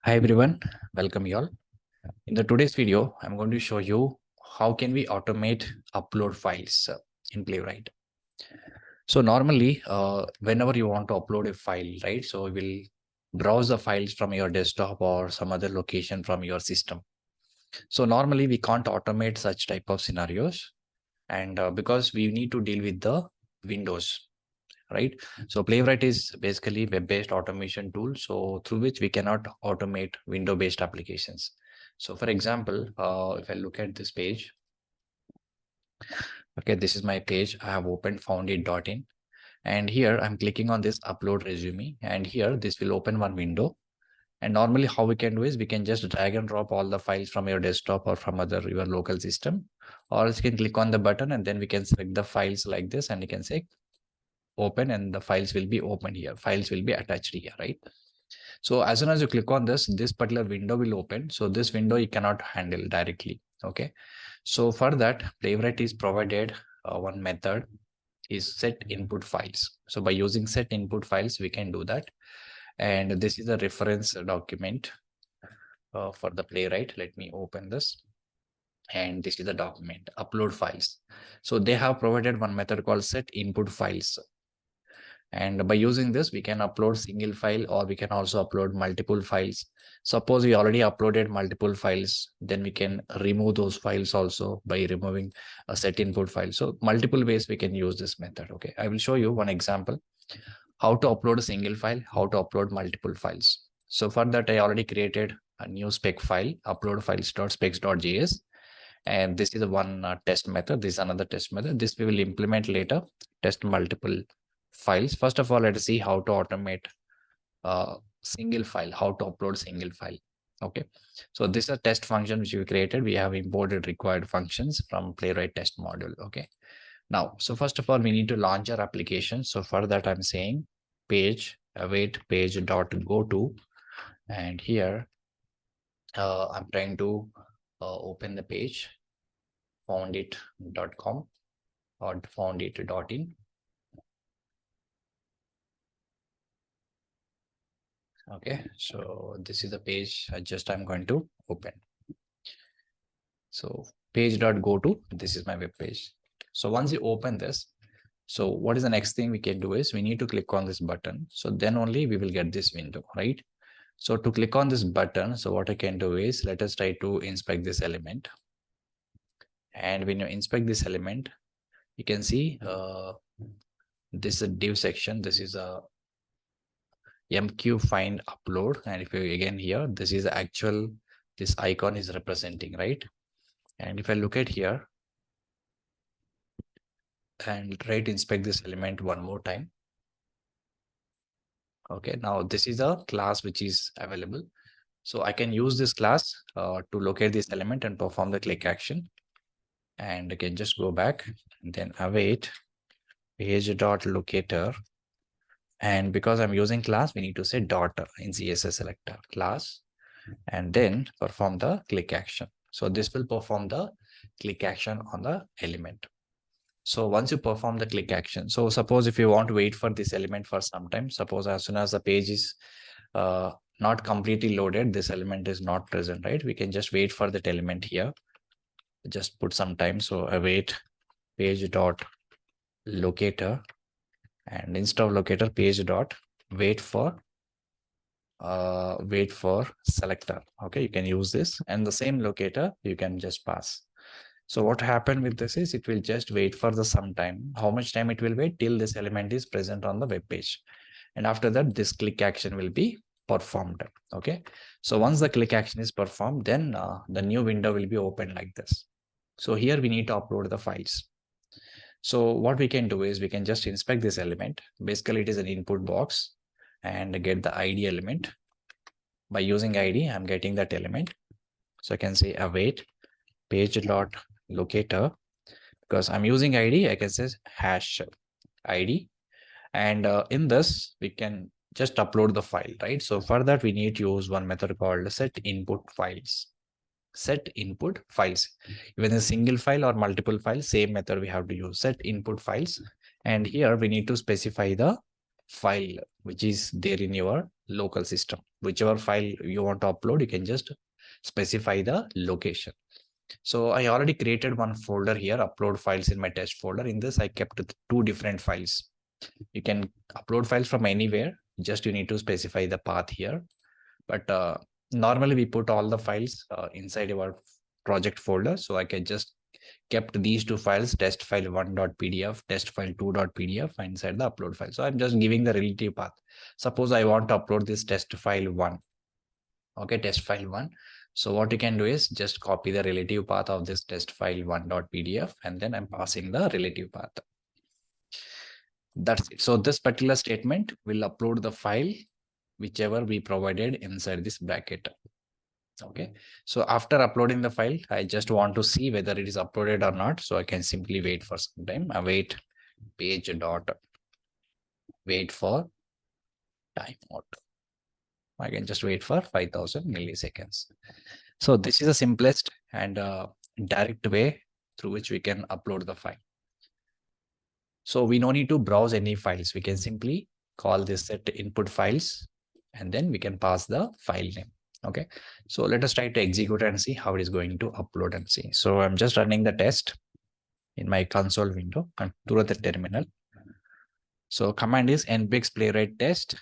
Hi everyone, welcome you all. In the today's video, I'm going to show you how can we automate upload files in Playwright. So normally, whenever you want to upload a file, right? So we will browse the files from your desktop or some other location from your system. So normally we can't automate such type of scenarios, and because we need to deal with the Windows. Right. So Playwright is basically web-based automation tool. So through which we cannot automate window-based applications. So for example, if I look at this page, okay, this is my page. I have opened foundit.in and here I'm clicking on this upload resume and here this will open one window. And normally how we can do is we can just drag and drop all the files from your desktop or from your local system, or else you can click on the button and then we can select the files like this and you can say open and the files will be opened here. Files will be attached here, right? So as soon as you click on this particular window will open. So this window you cannot handle directly. Okay. So for that, Playwright is provided one method is set input files. So by using set input files, we can do that. And this is a reference document for the Playwright. Let me open this. And this is the document upload files. So they have provided one method called set input files. And by using this, we can upload single file or we can also upload multiple files. Suppose we already uploaded multiple files, then we can remove those files also by removing a set input file. So multiple ways we can use this method. Okay, I will show you one example, how to upload a single file, how to upload multiple files. So for that, I already created a new spec file, upload files.specs.js. And this is the one test method. This is another test method. This we will implement later, test multiple files. First of all, let us see how to automate single file, how to upload single file. Okay, so this is a test function which we created. We have imported required functions from Playwright test module. Okay, now, so first of all, we need to launch our application. So for that, I'm saying page await page dot go to, and here I'm trying to open the page foundit.com or foundit.in. Okay, so this is the page I'm going to open. So page.go-to, this is my web page. So once you open this, so what is the next thing we can do is we need to click on this button. So then only we will get this window, right? So to click on this button, so what I can do is let us try to inspect this element. And when you inspect this element, you can see this is a div section. This is a MQ find upload. And if you again here, this is actual, this icon is representing, right? And if I look at here and try to inspect this element one more time. Okay, now this is a class which is available. So I can use this class to locate this element and perform the click action. And again, just go back and then await page.locator. And because I'm using class, we need to say dot in CSS selector class and then perform the click action. So this will perform the click action on the element. So once you perform the click action, so suppose if you want to wait for this element for some time, suppose as soon as the page is not completely loaded, this element is not present, right? We can just wait for that element here. Just put some time. So await page dot locator and instead of locator page dot wait for selector. Okay, you can use this and the same locator you can just pass. So what happened with this is it will just wait for the some time. How much time it will wait? Till this element is present on the web page. And after that, this click action will be performed. Okay. So once the click action is performed, then the new window will be open like this. So here we need to upload the files. So what we can do is we can just inspect this element. Basically, it is an input box and get the ID element. By using ID, I'm getting that element. So I can say await page.locator. Because I'm using ID, I can say hash ID. And in this, we can just upload the file, right? So for that, we need to use one method called set input files. Set input files. Even a single file or multiple files, same method we have to use set input files. And here we need to specify the file which is there in your local system. Whichever file you want to upload, you can just specify the location. So I already created one folder here, upload files in my test folder. In this, I kept 2 different files. You can upload files from anywhere, just you need to specify the path here. But normally we put all the files inside our project folder. So I can just kept these 2 files, test file 1.pdf, test file 2.pdf inside the upload file. So I'm just giving the relative path. Suppose I want to upload this test file 1. Okay, test file 1. So what you can do is just copy the relative path of this test file 1.pdf, and then I'm passing the relative path. That's it. So this particular statement will upload the file whichever we provided inside this bracket. Okay, so after uploading the file, I just want to see whether it is uploaded or not. So I can simply wait for some time. Await page dot wait for timeout. I can just wait for 5000 milliseconds. So this is the simplest and direct way through which we can upload the file. So we no need to browse any files. We can simply call this set input files, and then we can pass the file name. Okay, so let us try to execute and see how it is going to upload and see. So I'm just running the test in my console window and through the terminal. So command is npx playwright test.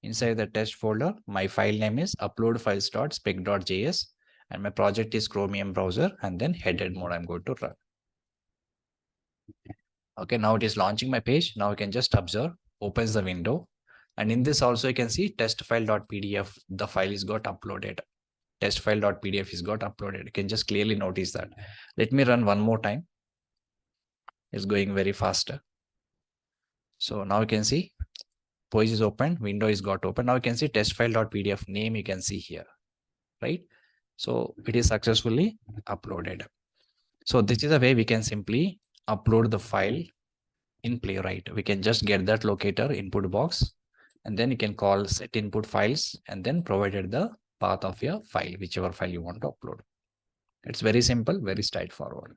Inside the test folder, my file name is uploadfiles.spec.js, and my project is Chromium browser, and then headed mode I'm going to run. Okay, now it is launching my page. Now you can just observe, opens the window. And in this also you can see test file.pdf, the file is got uploaded. Test file.pdf is got uploaded. You can just clearly notice that. Let me run one more time. It's going very faster. So now you can see page is open, window is got open. Now you can see test file.pdf name you can see here, right? So it is successfully uploaded. So this is a way we can simply upload the file in Playwright. We can just get that locator input box, and then you can call set input files, and then provided the path of your file, whichever file you want to upload. It's very simple, very straightforward.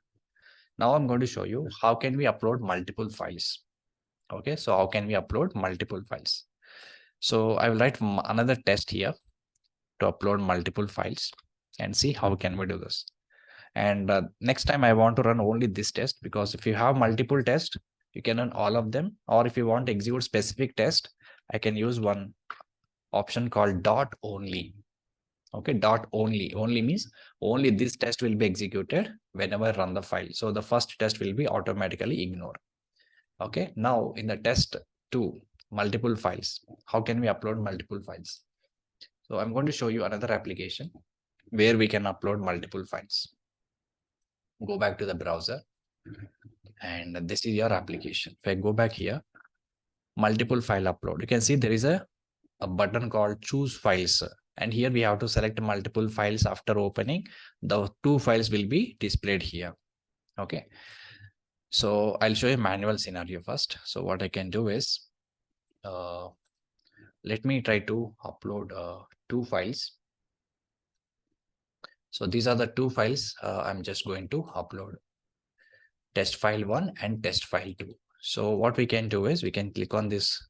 Now I'm going to show you how can we upload multiple files. Okay, so how can we upload multiple files? So I will write another test here to upload multiple files and see how can we do this. And next time I want to run only this test, because if you have multiple tests, you can run all of them. Or if you want to execute specific test, I can use one option called dot only. Okay, dot only. Only means only this test will be executed whenever I run the file. So the first test will be automatically ignored. Okay, now in the test 2, multiple files. How can we upload multiple files? So I'm going to show you another application where we can upload multiple files. Go back to the browser, and this is your application. If I go back here, multiple file upload, you can see there is a button called choose files, and here we have to select multiple files. After opening, the 2 files will be displayed here. Okay, so I'll show you a manual scenario first. So what I can do is let me try to upload 2 files. So these are the 2 files I'm just going to upload, test file 1 and test file 2. So what we can do is we can click on this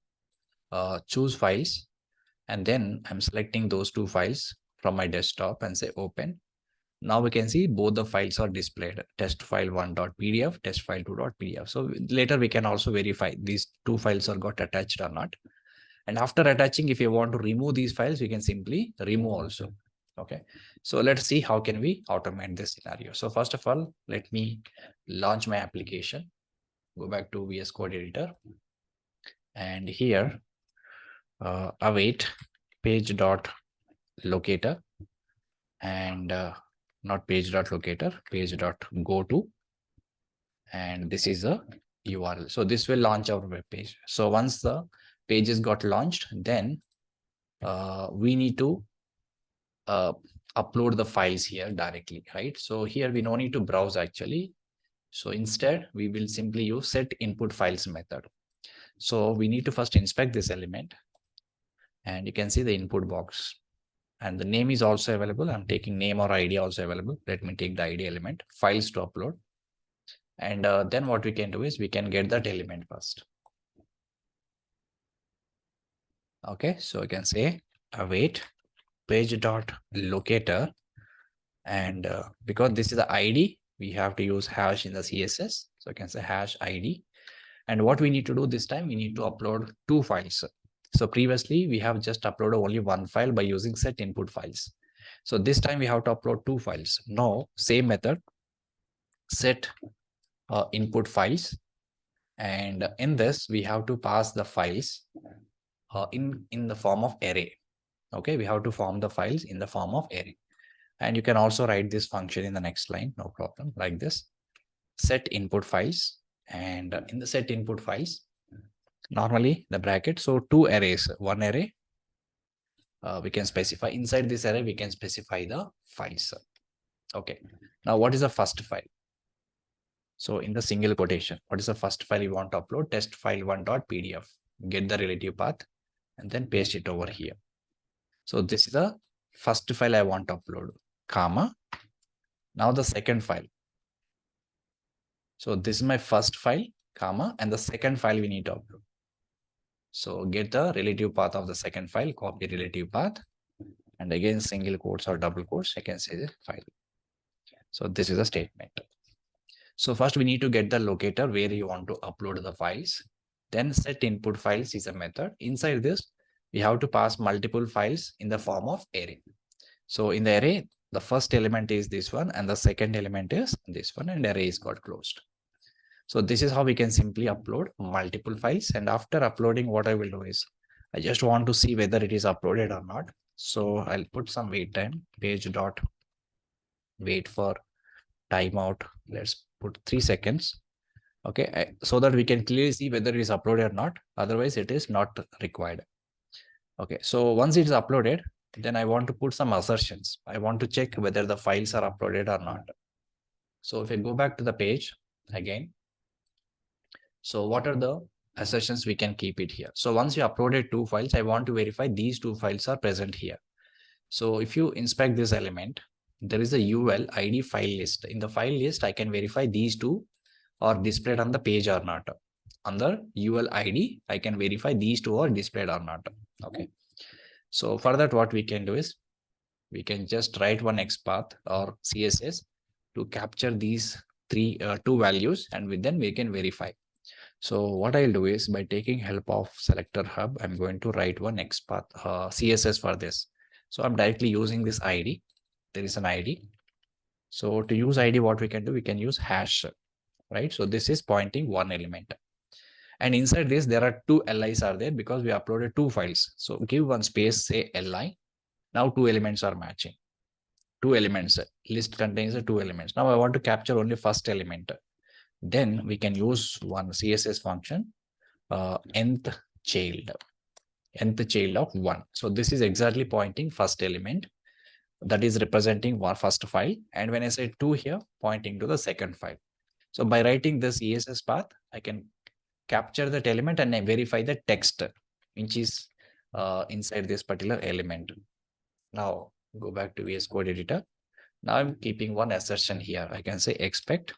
choose files, and then I'm selecting those 2 files from my desktop and say open. Now we can see both the files are displayed, test file 1.pdf, test file 2.pdf. So later we can also verify these 2 files are got attached or not. And after attaching, if you want to remove these files, you can simply remove also. Okay, so let's see how can we automate this scenario. So first of all, let me launch my application. Go back to VS Code editor, and here await page dot locator, and not page dot locator, page dot go to, and this is the URL. So this will launch our web page. So once the pages got launched, then we need to upload the files here directly, right? So here we no need to browse actually. So instead we will simply use set input files method. So we need to first inspect this element, and you can see the input box, and the name is also available. I'm taking name or ID also available. Let me take the ID element, files to upload. And then what we can do is we can get that element first. Okay, so you can say await page dot locator, and because this is the ID, we have to use hash in the CSS. So you can say hash ID. And what we need to do this time, we need to upload two files. So previously we have just uploaded only one file by using set input files. So this time we have to upload two files. Now same method, set input files, and in this we have to pass the files in the form of array. Okay, we have to form the files in the form of array. And you can also write this function in the next line, no problem, like this. Set input files, and in the set input files, normally the bracket, so two arrays, one array, we can specify inside this array, we can specify the files. Okay, now what is the first file? So in the single quotation, what is the first file you want to upload? Test file one.pdf. Get the relative path and then paste it over here. So this is the first file I want to upload, comma. Now the second file. So this is my first file, comma, and the second file we need to upload. So get the relative path of the second file, copy relative path, and again single quotes or double quotes, I can say the file. So this is a statement. So first we need to get the locator where you want to upload the files. Then set input files is a method. Inside this, we have to pass multiple files in the form of array. So in the array, the first element is this one and the second element is this one, and array is got closed. So this is how we can simply upload multiple files. And after uploading, what I will do is I just want to see whether it is uploaded or not. So I'll put some wait time, page dot wait for timeout. Let's put 3 seconds. Okay, so that we can clearly see whether it is uploaded or not. Otherwise, it is not required. Okay, so once it is uploaded, then I want to put some assertions. I want to check whether the files are uploaded or not. So if I go back to the page again, so what are the assertions we can keep it here? So once you uploaded two files, I want to verify these two files are present here. So if you inspect this element, there is a UL ID file list. In the file list, I can verify these two are displayed on the page or not. On the UL ID, I can verify these two are displayed or not. Okay. So for that, what we can do is we can just write one XPath or CSS to capture these two values, and with them we can verify. So what I'll do is by taking help of selector hub, I'm going to write one XPath CSS for this. So I'm directly using this ID. There is an ID. So to use ID, what we can do, we can use hash, right? So this is pointing one element. And inside this, there are two LIs are there because we uploaded two files. So give one space, say LI. Now two elements are matching. Two elements, list contains the two elements. Now I want to capture only first element. Then we can use one CSS function, nth child of one. So this is exactly pointing first element, that is representing one first file. And when I say two here, pointing to the second file. So by writing this CSS path, I can capture that element and I verify the text which is inside this particular element. Now go back to VS Code editor. Now I'm keeping one assertion here. I can say expect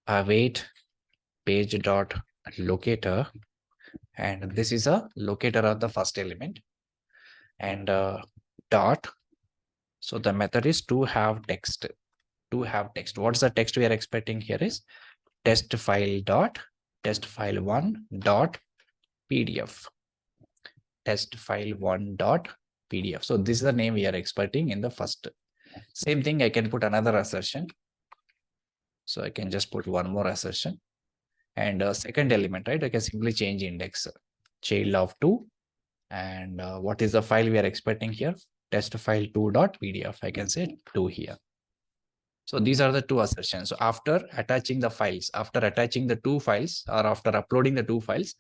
await page dot locator, and this is a locator of the first element, and dot. So the method is to have text. What's the text we are expecting here is test file one dot pdf. Test file one dot pdf. So this is the name we are expecting in the first. Same thing, I can put another assertion. So I can just put one more assertion, and second element, right? I can simply change index, child of 2, and what is the file we are expecting here? Test file 2.pdf. I can say 2 here. So these are the two assertions. So after attaching the files, after attaching the two files, or after uploading the two files,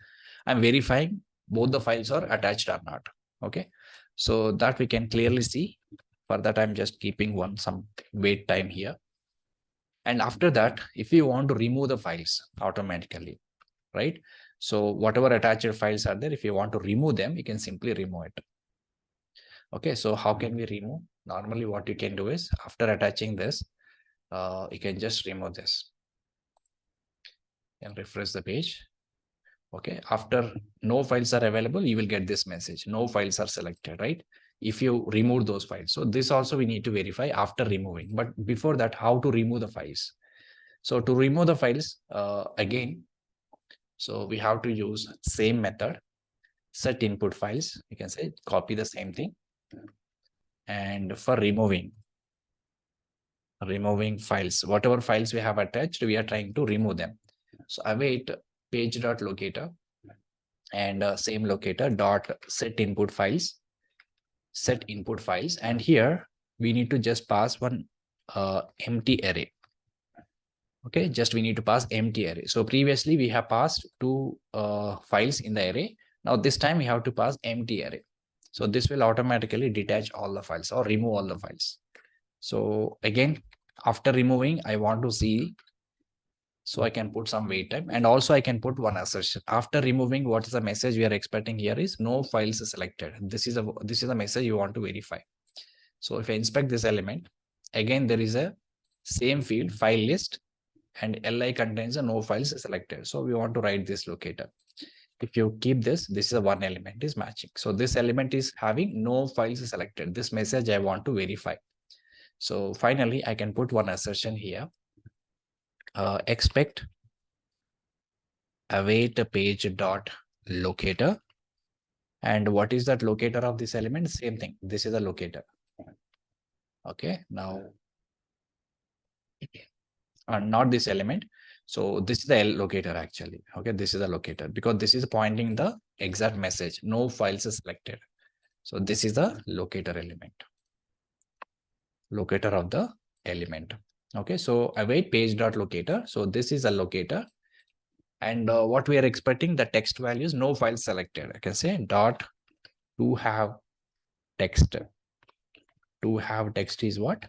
I'm verifying both the files are attached or not. Okay, so that we can clearly see. For that, I'm just keeping some wait time here. And after that, if you want to remove the files automatically, right? So whatever attached files are there, if you want to remove them, you can simply remove it. Okay, so how can we remove? Normally what you can do is after attaching this, you can just remove this and refresh the page. Okay, after no files are available, you will get this message, no files are selected, right? If you remove those files. So this also we need to verify after removing. But before that, how to remove the files? So to remove the files, again, so we have to use same method, set input files. You can say copy the same thing. And for removing files, whatever files we have attached, we are trying to remove them. So await page.locator and same locator dot set input files, and here we need to just pass one empty array. Okay, just we need to pass empty array. So previously we have passed two files in the array. Now this time we have to pass empty array. So this will automatically detach all the files or remove all the files. So again, after removing, I want to see, so I can put some wait time, and also I can put one assertion. After removing, what is the message we are expecting here is no files selected. This is a message you want to verify. So if I inspect this element, again there is a same field file list, and li contains a no files selected. So we want to write this locator. If you keep this is a one element is matching. So this element is having no files selected. This message I want to verify. So finally, I can put one assertion here. Expect await page dot locator. And what is that locator of this element? Same thing. This is a locator. Okay, now not this element. So this is the locator actually. Okay, this is the locator because this is pointing the exact message. No files is selected. So this is the locator element. Locator of the element. Okay, so await page dot locator. So this is a locator. And what we are expecting, the text values, no file selected. I can say dot to have text. To have text is what?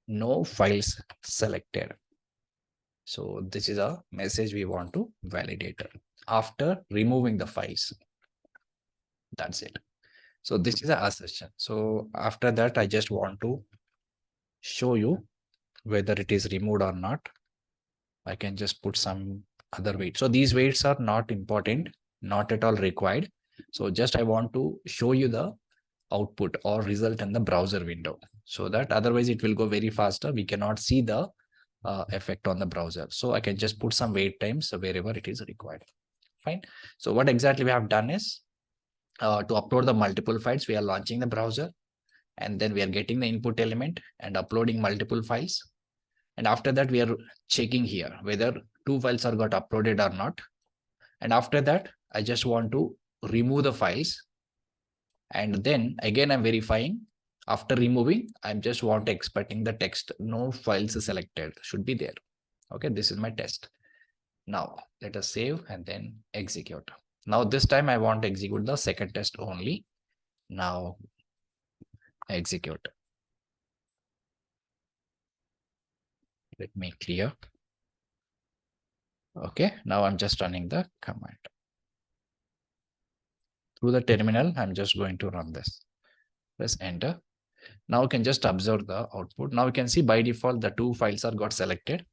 No files selected. So this is a message we want to validate after removing the files. That's it. So this is an assertion. So after that, I just want to show you whether it is removed or not. I can just put some other weight. So these weights are not important, not at all required. So just I want to show you the output or result in the browser window, so that otherwise it will go very faster. We cannot see the effect on the browser. So I can just put some wait times wherever it is required. Fine. So what exactly we have done is to upload the multiple files, we are launching the browser, and then we are getting the input element and uploading multiple files. And after that, we are checking here whether two files are got uploaded or not. And after that, I just want to remove the files. And then again, I'm verifying. After removing, I'm just want to expecting the text, no files selected should be there. Okay, this is my test. Now let us save and then execute. Now this time I want to execute the second test only. Now execute. Let me clear. Okay, now I'm just running the command. Through the terminal, I'm just going to run this. Press enter. Now you can just observe the output. Now you can see by default, the two files are got selected.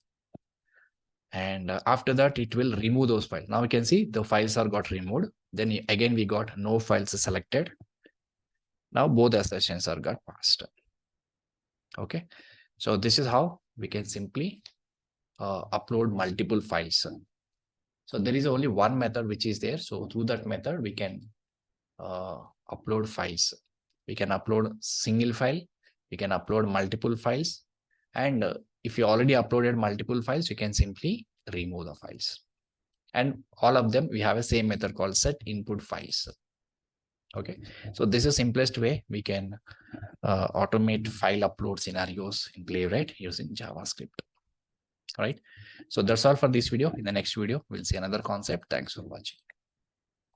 And after that, it will remove those files. Now you can see the files are got removed. Then again, we got no files selected. Now both assertions are got passed. Okay, so this is how we can simply upload multiple files. So there is only one method which is there. So through that method, we can upload files. We can upload single file. We can upload multiple files. And if you already uploaded multiple files, you can simply remove the files. And all of them, we have a same method called set input files. Okay, so this is the simplest way we can automate file upload scenarios in Playwright using JavaScript. All right, so that's all for this video. In the next video, we'll see another concept. Thanks for watching.